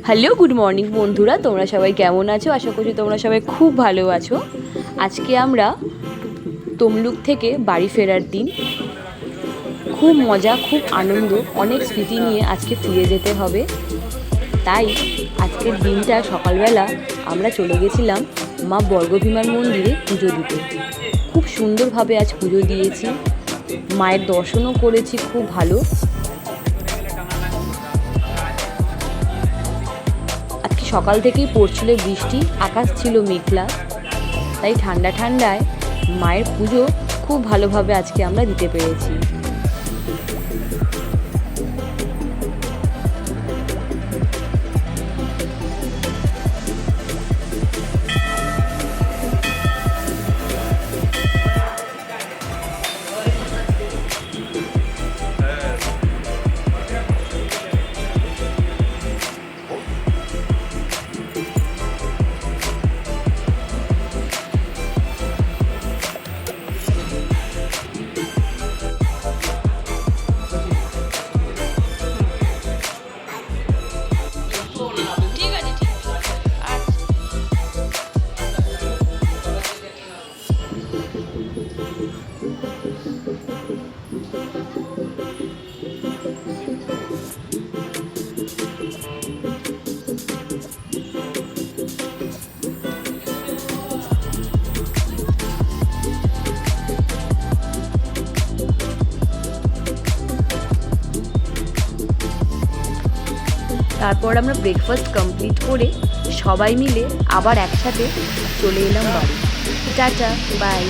Hello, good morning বন্ধুরা, তোমরা সবাই কেমন আছো? আশা করছি তোমরা সবাই খুব ভালো আছো। আজকে আমরা তমলুক থেকে বাড়ি ফেরার দিন। খুব মজা, খুব আনন্দ, অনেক স্মৃতি নিয়ে আজকে ফিরে যেতে হবে। তাই আজকের দিনটা সকালবেলা আমরা চলে গেছিলাম মা বর্গভীমার মন্দিরে পুজো দিতে। খুব সুন্দরভাবে আজ পুজো দিয়েছি, মায়ের দর্শনও করেছি খুব ভালো। আজকে সকাল থেকেই পড়ছিল বৃষ্টি, আকাশ ছিল মেঘলা, তাই ঠান্ডা ঠান্ডায় মায়ের পুজো খুব ভালোভাবে আজকে আমরা দিতে পেরেছি। তারপর আমরা ব্রেকফাস্ট কমপ্লিট করে সবাই মিলে আবার একসাথে চলে এলাম বাড়ি। Tata, by.